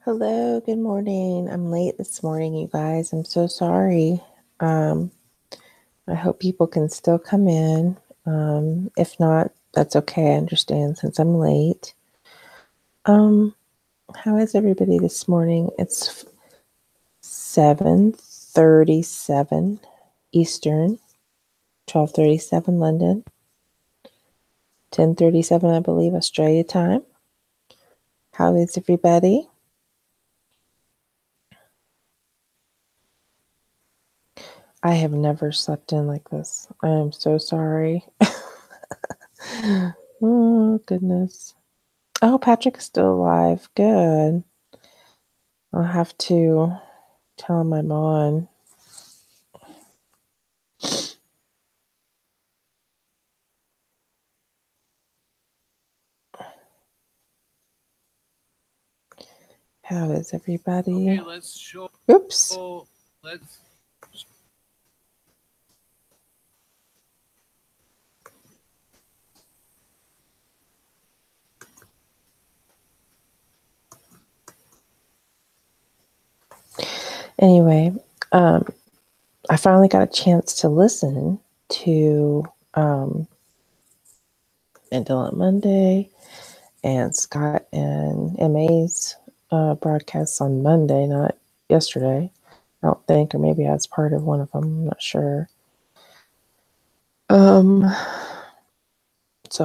Hello, good morning. I'm late this morning, you guys. I'm so sorry. I hope people can still come in. If not, that's okay. I understand since I'm late. How is everybody this morning? It's 7:37 Eastern, 12:37 London, 10:37, I believe, Australia time. How is everybody? I have never slept in like this. I am so sorry. Oh, goodness. Oh, Patrick is still alive. Good. I'll have to tell him I'm on. How is everybody? Okay, let's show. Oops. Let's. Anyway, I finally got a chance to listen to Indolent Monday and Scott and MA's broadcasts on Monday, not yesterday. I don't think, or maybe I was part of one of them. I'm not sure. So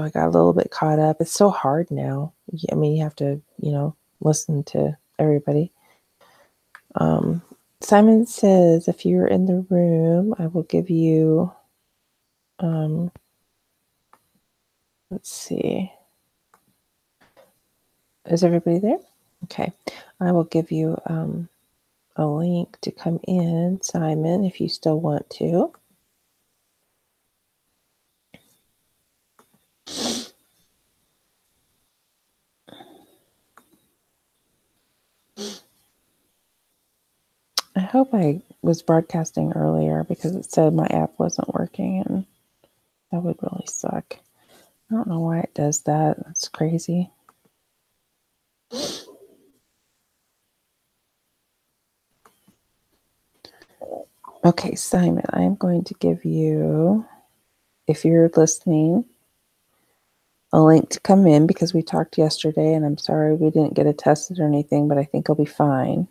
I got a little bit caught up. It's so hard now. I mean, you have to, listen to everybody. Simon says, if you're in the room, I will give you, let's see. Is everybody there? Okay. I will give you a link to come in, Simon, if you still want to. I hope I was broadcasting earlier because it said my app wasn't working, and that would really suck. I don't know why it does that. That's crazy. Okay, Simon, I'm going to give you, if you're listening, a link to come in because we talked yesterday, and I'm sorry we didn't get it tested or anything, but I think it'll be fine.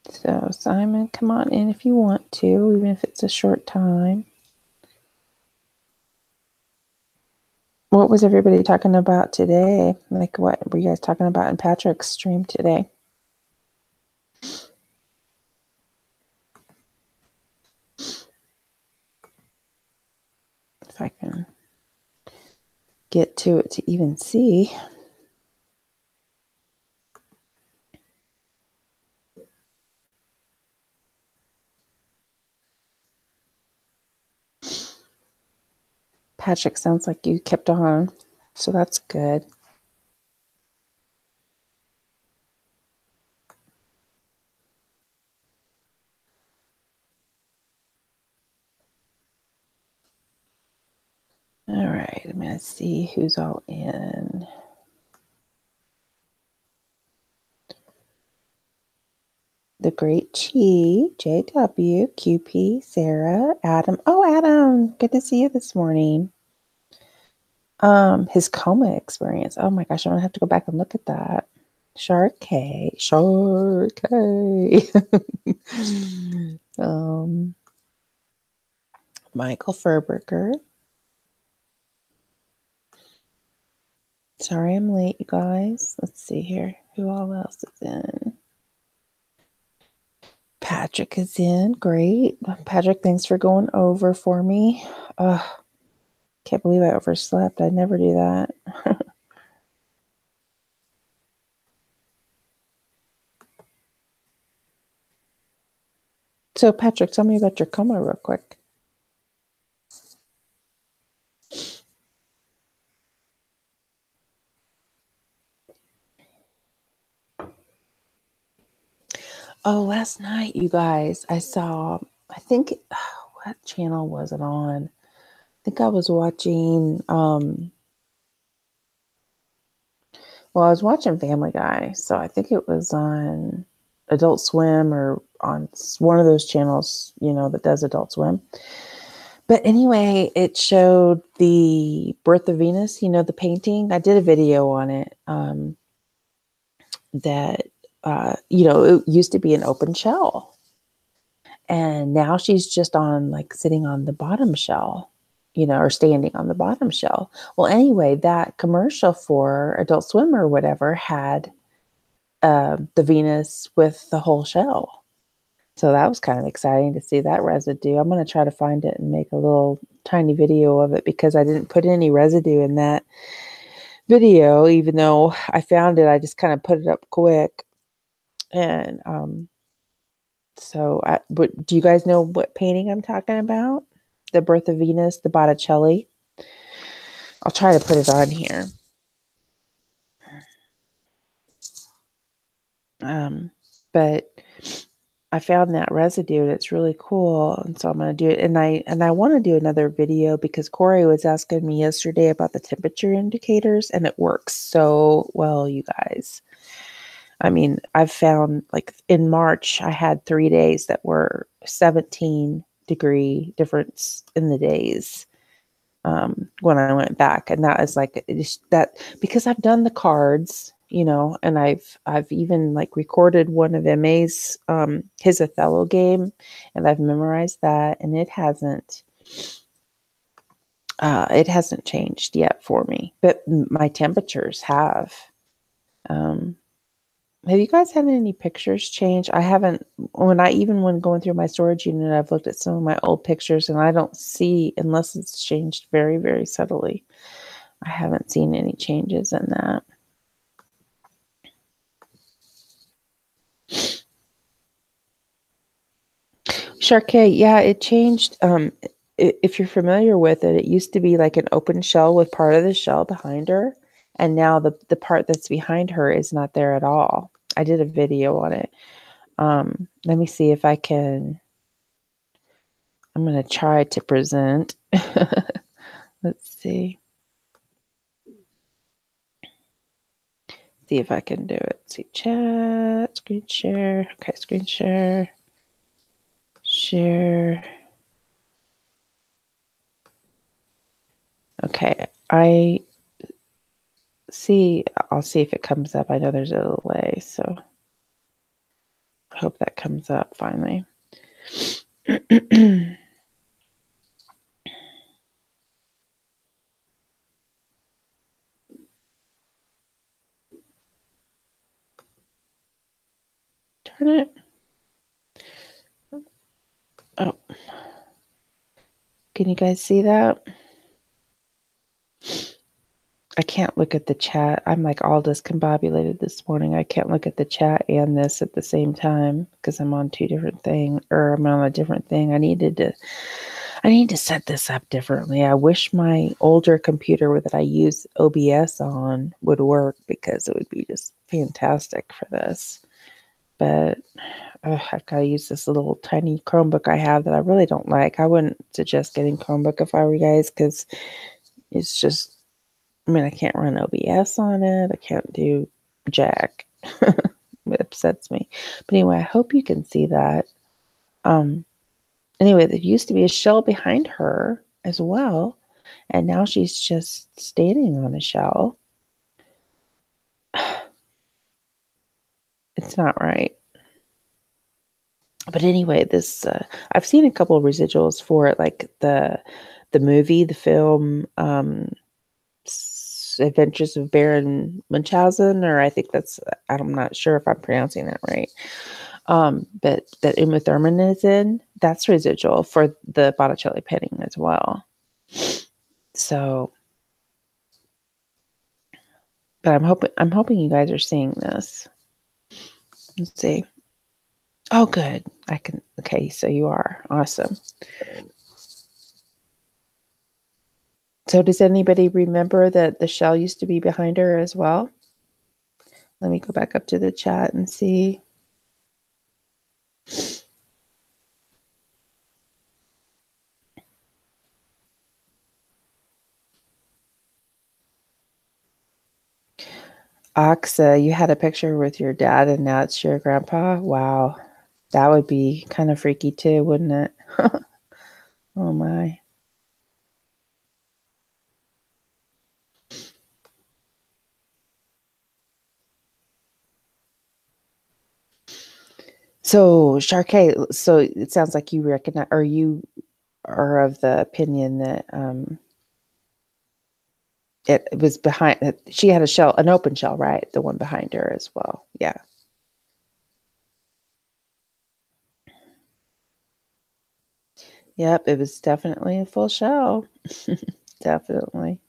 So, Simon, come on in if you want to, even if it's a short time. What was everybody talking about today? Like, what were you guys talking about in Patrick's stream today? If I can get to it to even see. Patrick, sounds like you kept on, so that's good. All right, I'm going to see who's all in. The Great Chi, JW, QP, Sarah, Adam. Oh, Adam, good to see you this morning. His coma experience. Oh my gosh, I'm gonna have to go back and look at that. Sharkay. Michael Furberger. Sorry I'm late, you guys. Let's see here. Who all else is in? Patrick is in. Great. Patrick, thanks for going over for me. Can't believe I overslept. I'd never do that. So, Patrick, tell me about your coma real quick. Oh, last night, you guys, I saw, I think, what channel was it on? I think I was watching, well, I was watching Family Guy, so I think it was on Adult Swim or on one of those channels, you know, that does Adult Swim. But anyway, it showed the Birth of Venus, you know, the painting. I did a video on it that, you know, it used to be an open shell. And now she's just on, like, sitting on the bottom shell, you know, or standing on the bottom shell. Well, anyway, that commercial for Adult Swim or whatever had the Venus with the whole shell. So that was kind of exciting to see that residue. I'm going to try to find it and make a little tiny video of it because I didn't put any residue in that video, even though I found it. I just kind of put it up quick. And so do you guys know what painting I'm talking about? The Birth of Venus, the Botticelli. I'll try to put it on here. But I found that residue and it's really cool. And so I'm going to do it. And I want to do another video because Corey was asking me yesterday about the temperature indicators and it works so well, you guys. I mean, I've found, like, in March, I had 3 days that were 17-degree difference in the days when I went back. And that is like, that because I've done the cards, you know, and I've even, like, recorded one of MA's, his Othello game, and I've memorized that, and it hasn't changed yet for me, but my temperatures have. Have you guys had any pictures change? I haven't. When going through my storage unit, I've looked at some of my old pictures and I don't see, unless it's changed very, very subtly, I haven't seen any changes in that. Sharkay, yeah, it changed. If you're familiar with it, it used to be like an open shell with part of the shell behind her. And now the part that's behind her is not there at all. I did a video on it. Let me see if I can. I'm going to try to present. Let's see. See if I can do it. See, chat, screen share. Okay, screen share. Share. Okay, I'll see if it comes up. I know there's a delay, so I hope that comes up finally. Turn it. Oh, can you guys see that? I can't look at the chat. I'm like all discombobulated this morning. I can't look at the chat and this at the same time because I'm on two different things, or I'm on a different thing. I need to set this up differently. I wish my older computer that I use OBS on would work because it would be just fantastic for this. But I've got to use this little tiny Chromebook I have that I really don't like. I wouldn't suggest getting Chromebook if I were you guys because it's just, I mean, I can't run OBS on it. I can't do jack. It upsets me. But anyway, I hope you can see that. Anyway, there used to be a shell behind her as well. And now she's just standing on a shell. It's not right. But anyway, this I've seen a couple of residuals for it, like the movie, the film, Adventures of Baron Munchausen, or I think I'm not sure if I'm pronouncing that right. But that Uma Thurman is in, that's residual for the Botticelli painting as well. So, but I'm hoping you guys are seeing this. Let's see. Oh, good. Okay, so you are. Awesome. So does anybody remember that the shell used to be behind her as well? Let me go back up to the chat and see. Aksa, you had a picture with your dad and now it's your grandpa? Wow. That would be kind of freaky too, wouldn't it? Oh my. So, Sharkay, so it sounds like you recognize, or you are of the opinion that it was behind, she had a shell, an open shell, right? The one behind her as well. Yeah. Yep, it was definitely a full shell. Definitely.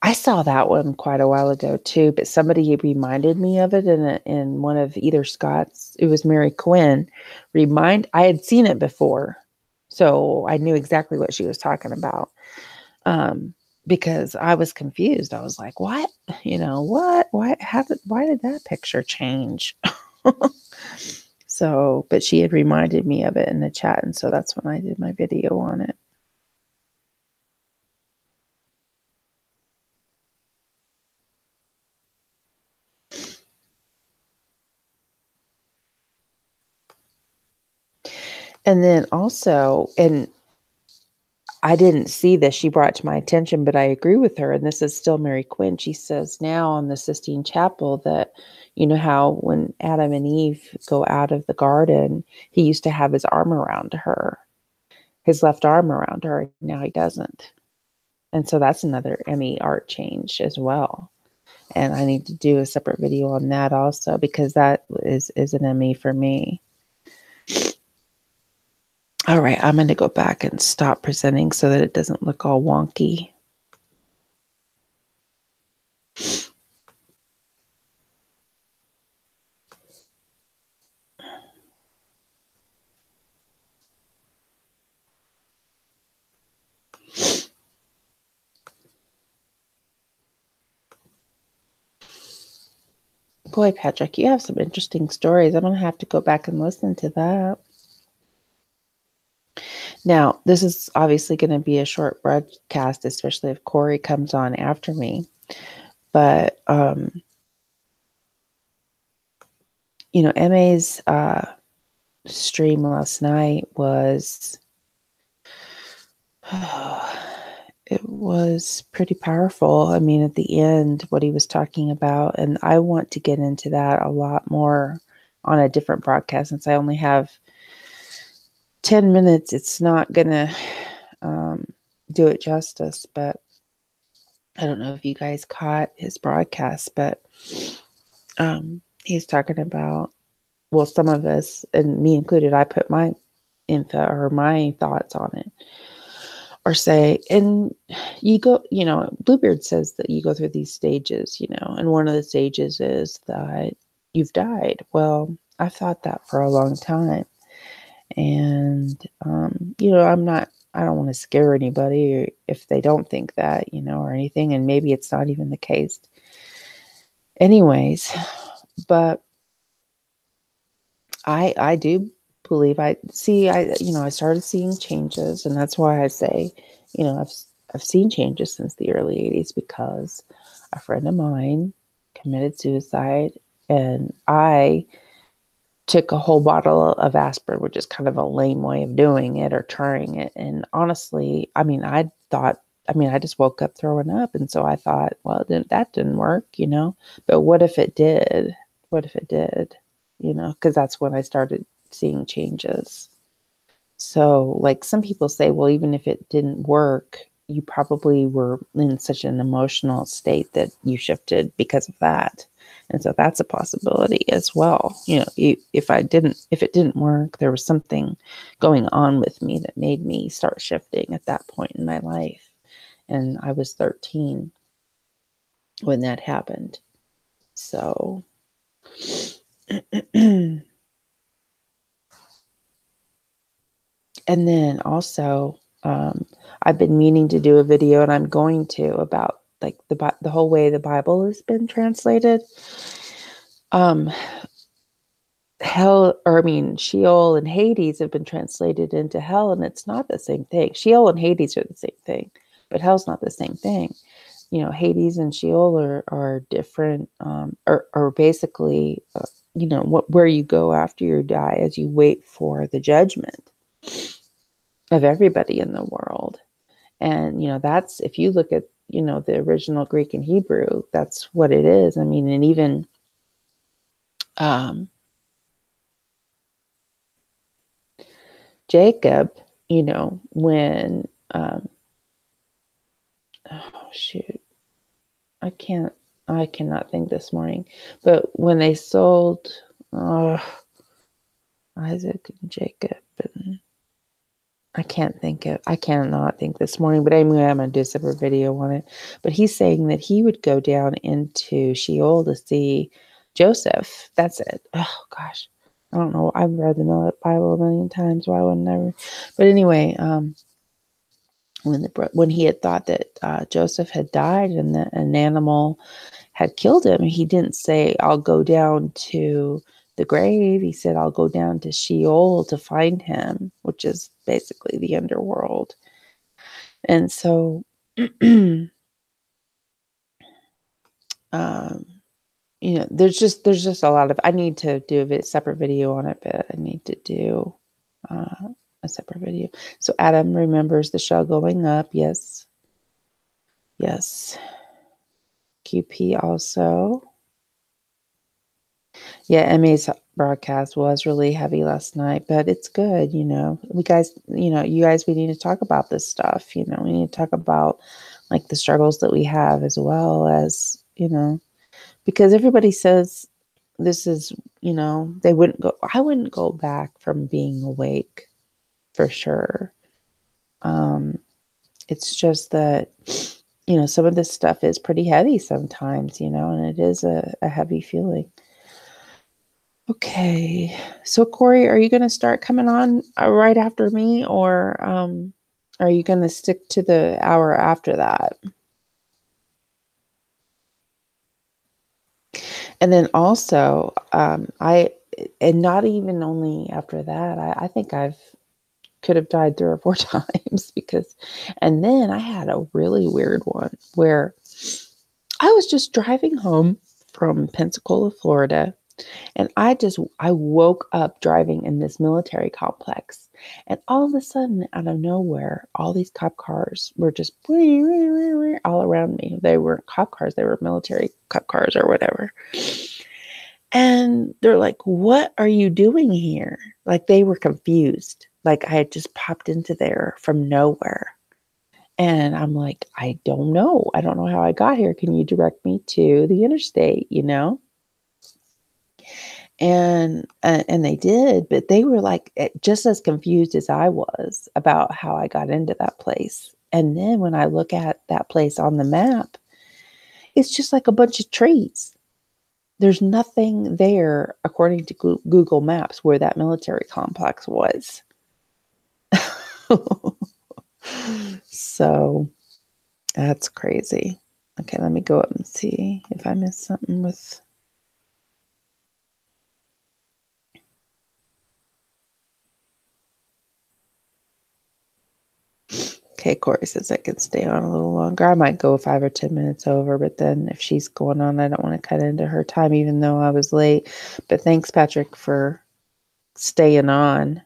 I saw that one quite a while ago too, but somebody reminded me of it in one of either Scott's. It was Mary Quinn. I had seen it before, so I knew exactly what she was talking about. Because I was confused. I was like, "What? You know what? Why? Why did that picture change?" So, but she had reminded me of it in the chat, and so that's when I did my video on it. And then also, and I didn't see this, she brought it to my attention, but I agree with her. And this is still Mary Quinn. She says now on the Sistine Chapel that, you know, how when Adam and Eve go out of the garden, he used to have his arm around her, his left arm around her. Now he doesn't. And so that's another ME art change as well. And I need to do a separate video on that also, because that is an ME for me. All right, I'm going to go back and stop presenting so that it doesn't look all wonky. Boy, Patrick, you have some interesting stories. I'm going to have to go back and listen to that. Now, this is obviously going to be a short broadcast, especially if Corey comes on after me. But, you know, MA's stream last night was, it was pretty powerful. I mean, at the end, what he was talking about, and I want to get into that a lot more on a different broadcast since I only have 10 minutes. It's not going to do it justice, but I don't know if you guys caught his broadcast, but he's talking about, well, some of us, and me included, I put my info or my thoughts on it, or say, and you go, you know, Bluebeard says that you go through these stages, you know, and one of the stages is that you've died. Well, I've thought that for a long time. And, you know, I don't want to scare anybody if they don't think that, you know, or anything. And maybe it's not even the case anyways, but I do believe you know, I started seeing changes, and that's why I say, you know, I've seen changes since the early 80s because a friend of mine committed suicide, and I took a whole bottle of aspirin, which is kind of a lame way of doing it or trying it. And honestly, I mean, I just woke up throwing up. And so I thought, well, that didn't work, you know, but what if it did? What if it did? You know, because that's when I started seeing changes. So, like some people say, well, even if it didn't work, you probably were in such an emotional state that you shifted because of that. And so that's a possibility as well. You know, if it didn't work, there was something going on with me that made me start shifting at that point in my life. And I was 13 when that happened. So, and then also, I've been meaning to do a video, and I'm going to, about like the whole way the Bible has been translated. Sheol and Hades have been translated into hell, and it's not the same thing. Sheol and Hades are the same thing, but hell's not the same thing. you know, Hades and Sheol are different, or basically, you know, where you go after you die as you wait for the judgment of everybody in the world. And, you know, that's, if you look at, you know, the original Greek and Hebrew, that's what it is. I mean, and even, Jacob, you know, when, oh shoot, I cannot think this morning, but when they sold, Isaac and Jacob, and I cannot think this morning, but anyway, I'm going to do a separate video on it. But he's saying that he would go down into Sheol to see Joseph. That's it. Oh gosh. I don't know. I've read the Bible a million times. Why wouldn't I? But anyway, when he had thought that Joseph had died and that an animal had killed him, he didn't say, I'll go down to the grave. He said, I'll go down to Sheol to find him, which is basically the underworld. And so, you know, there's just a lot of, I need to do a separate video on it, but I need to do a separate video. So Adam remembers the shell going up. Yes. Yes. QP also. Yeah, ME's broadcast was really heavy last night, but it's good, you know. We guys, you know, we need to talk about this stuff, you know. We need to talk about like the struggles that we have, as well as, you know, because everybody says this is, you know, I wouldn't go back from being awake for sure. It's just that, you know, some of this stuff is pretty heavy sometimes, you know, and it is a heavy feeling. Okay, so Corey, are you going to start coming on right after me, or are you going to stick to the hour after that? And then also, and not even only after that, I think could have died 3 or 4 times because, and then I had a really weird one where I was just driving home from Pensacola, Florida. And I woke up driving in this military complex. And all of a sudden, out of nowhere, all these cop cars were just all around me. They weren't cop cars, they were military cop cars or whatever. And they're like, what are you doing here? Like, they were confused. Like, I had just popped into there from nowhere. And I'm like, I don't know. I don't know how I got here. Can you direct me to the interstate, you know? And they did, but they were like just as confused as I was about how I got into that place. And then when I look at that place on the map, it's just like a bunch of trees. There's nothing there, according to Google Maps, where that military complex was. So that's crazy. Okay, let me go up and see if I missed something with... Okay, Corey says I can stay on a little longer. I might go 5 or 10 minutes over, but then if she's going on, I don't want to cut into her time, even though I was late. But thanks, Patrick, for staying on.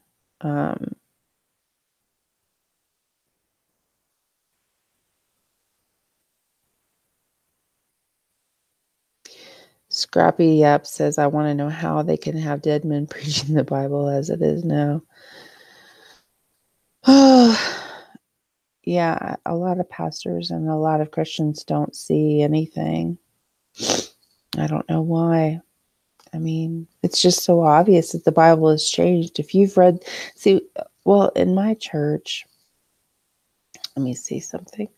Scrappy Yap says, I want to know how they can have dead men preaching the Bible as it is now. Oh, yeah, a lot of pastors and a lot of Christians don't see anything. I don't know why. I mean, it's just so obvious that the Bible has changed. If you've read, well, in my church, let me see something.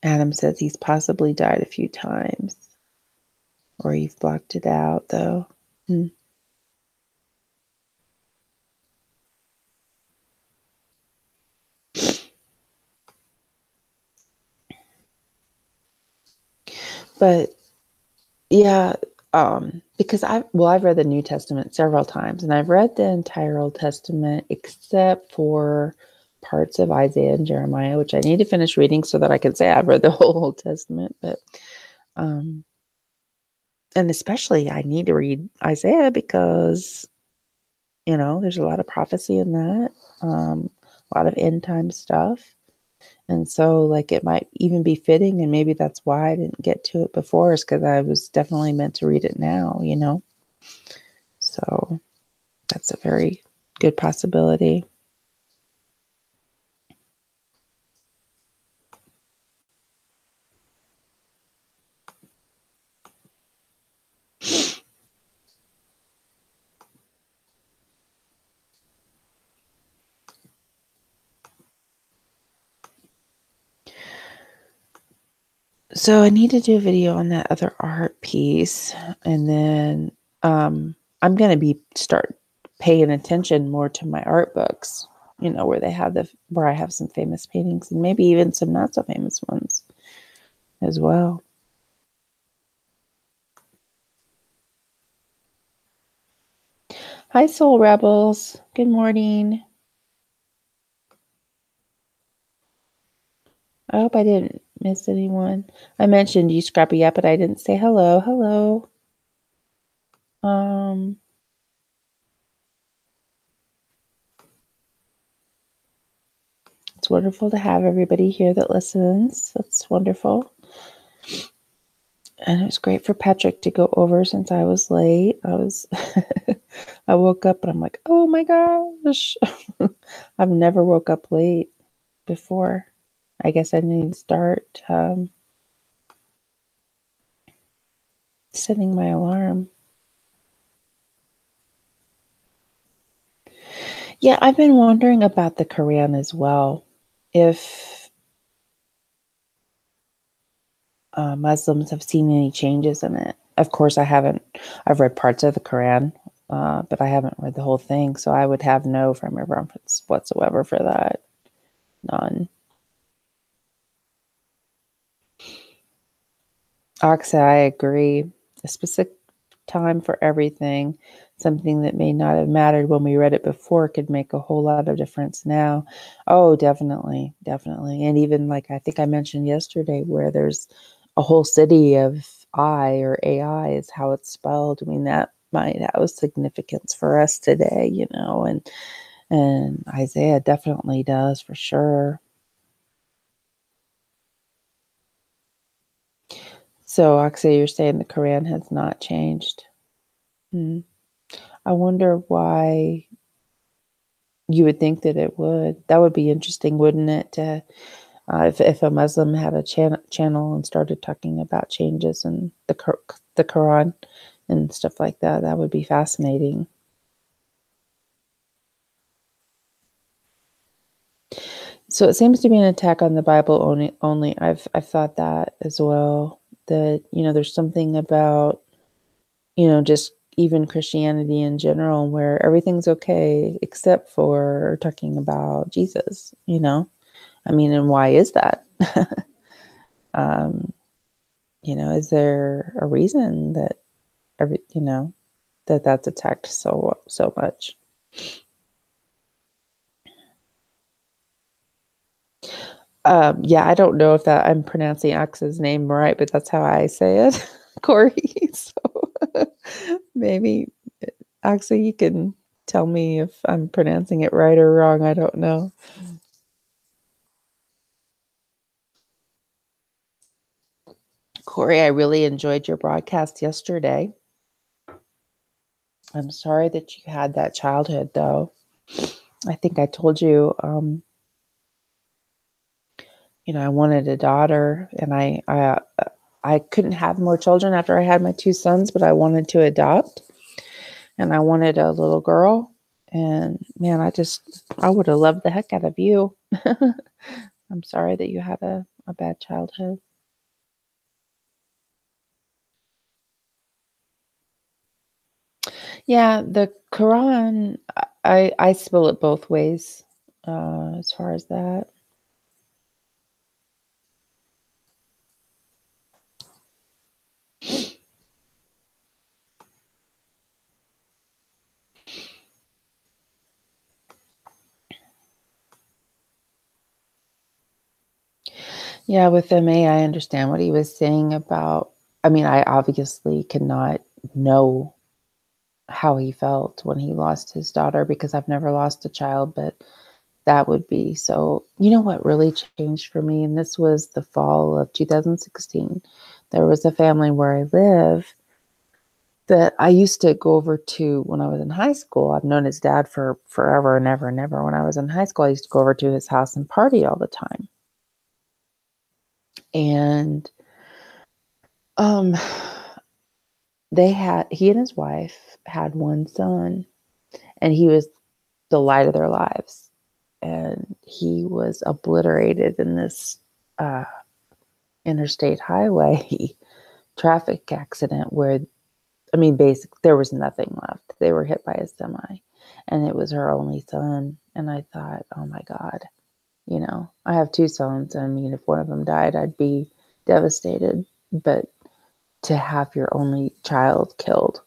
Adam says he's possibly died a few times. Or you've blocked it out, though. But yeah, because I've read the New Testament several times, and I've read the entire Old Testament except for parts of Isaiah and Jeremiah, which I need to finish reading so that I can say I've read the whole Old Testament. But and especially I need to read Isaiah because, there's a lot of prophecy in that, a lot of end time stuff. And so like it might even be fitting, and maybe that's why I didn't get to it before, is because I was definitely meant to read it now, So that's a very good possibility. So I need to do a video on that other art piece, and then I'm going to start paying attention more to my art books, where I have some famous paintings and maybe even some not so famous ones as well. Hi, Soul Rebels. Good morning. I hope I didn't miss anyone. I mentioned you, Scrappy Up, but I didn't say hello. Hello. It's wonderful to have everybody here that listens. That's wonderful. And it was great for Patrick to go over since I was late. I woke up and I'm like, oh my gosh. I've never woke up late before. I guess I need to start setting my alarm. Yeah, I've been wondering about the Quran as well. If Muslims have seen any changes in it. Of course, I haven't. I've read parts of the Quran, but I haven't read the whole thing. So I would have no frame of reference whatsoever for that. None. Oxa, I agree. A specific time for everything. Something that may not have mattered when we read it before could make a whole lot of difference now. Oh, definitely. Definitely. And even like I think I mentioned yesterday, where there's a whole city of I, or AI is how it's spelled. I mean, that might have significance for us today, and Isaiah definitely does for sure. So, Oxa, you're saying the Quran has not changed. I wonder why you would think that it would. That would be interesting, wouldn't it? To if a Muslim had a channel and started talking about changes in the Quran and stuff like that, that would be fascinating. So it seems to be an attack on the Bible only. I've thought that as well. That there's something about just even Christianity in general, where everything's okay except for talking about Jesus, I mean, and why is that? Is there a reason that that's attacked so much? Yeah, I don't know if that I'm pronouncing Axe's name right, but that's how I say it, Corey. So maybe Axe, you can tell me if I'm pronouncing it right or wrong. I don't know. Corey, I really enjoyed your broadcast yesterday. I'm sorry that you had that childhood, though. I think I told you, I wanted a daughter, and I couldn't have more children after I had my two sons, but I wanted to adopt, and I wanted a little girl. And man, I would have loved the heck out of you. I'm sorry that you had a bad childhood. Yeah, the Quran, I spill it both ways as far as that. Yeah, with MA, I understand what he was saying about, I mean, I obviously cannot know how he felt when he lost his daughter because I've never lost a child, but that would be so. You know what really changed for me? And this was the fall of 2016. There was a family where I live that I used to go over to when I was in high school. I've known his dad for forever and ever and ever. When I was in high school, I used to go over to his house and party all the time. And um he and his wife had one son, and he was the light of their lives. And he was obliterated in this uh, interstate highway traffic accident where, I mean, basically there was nothing left. They were hit by a semi, and it was her only son. And I thought, oh my God, I have two sons. I mean, if one of them died, I'd be devastated. But to have your only child killed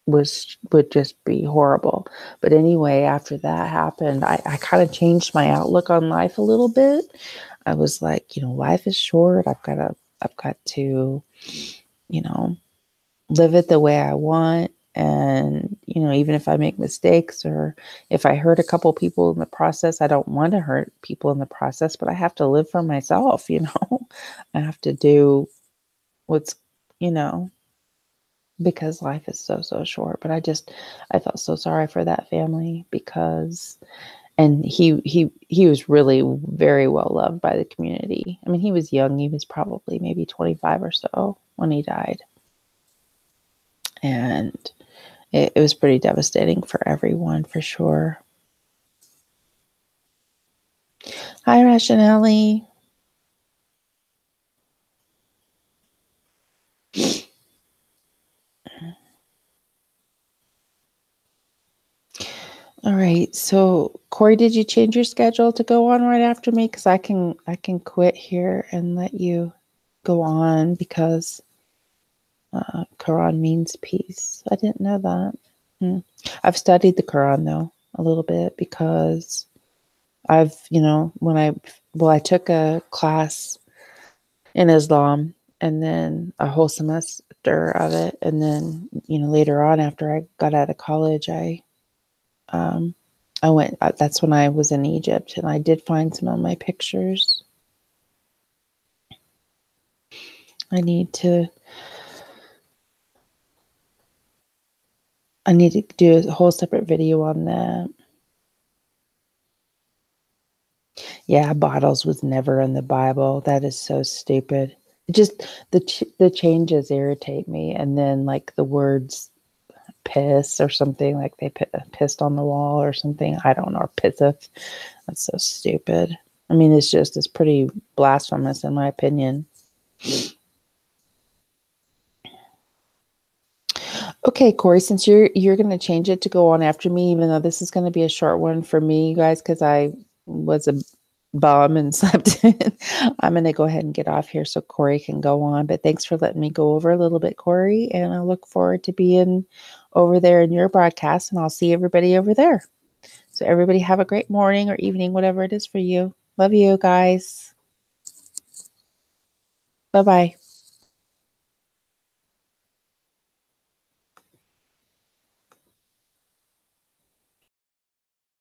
would just be horrible. But anyway, after that happened, I kind of changed my outlook on life a little bit. I was like, life is short. I've got to, you know, live it the way I want. And, even if I make mistakes or if I hurt a couple people in the process, I don't want to hurt people in the process, but I have to live for myself, I have to do what's, you know, because life is so, so short. But I felt so sorry for that family because, and he was really very well loved by the community. I mean, he was young. He was probably maybe 25 or so when he died. And it was pretty devastating for everyone, for sure. Hi, Rationale. All right. So, Corey, did you change your schedule to go on right after me? Because I can quit here and let you go on because Quran means peace. I didn't know that. I've studied the Quran though a little bit because I've, I took a class in Islam and then a whole semester of it. And then, later on after I got out of college, um, I went, that's when I was in Egypt and I did find some of my pictures. I need to do a whole separate video on that. Yeah, bottles was never in the Bible. That is so stupid. Just the changes irritate me. And then like the words piss or something, like they pissed on the wall or something. I don't know, or pisseth. That's so stupid. I mean, it's pretty blasphemous in my opinion. Okay, Corey, since you're going to change it to go on after me, even though this is going to be a short one for me, you guys, because I was a bum and slept in. I'm going to go ahead and get off here so Corey can go on. But thanks for letting me go over a little bit, Corey, and I look forward to being over there in your broadcast, and I'll see everybody over there. So everybody have a great morning or evening, whatever it is for you. Love you guys. Bye-bye.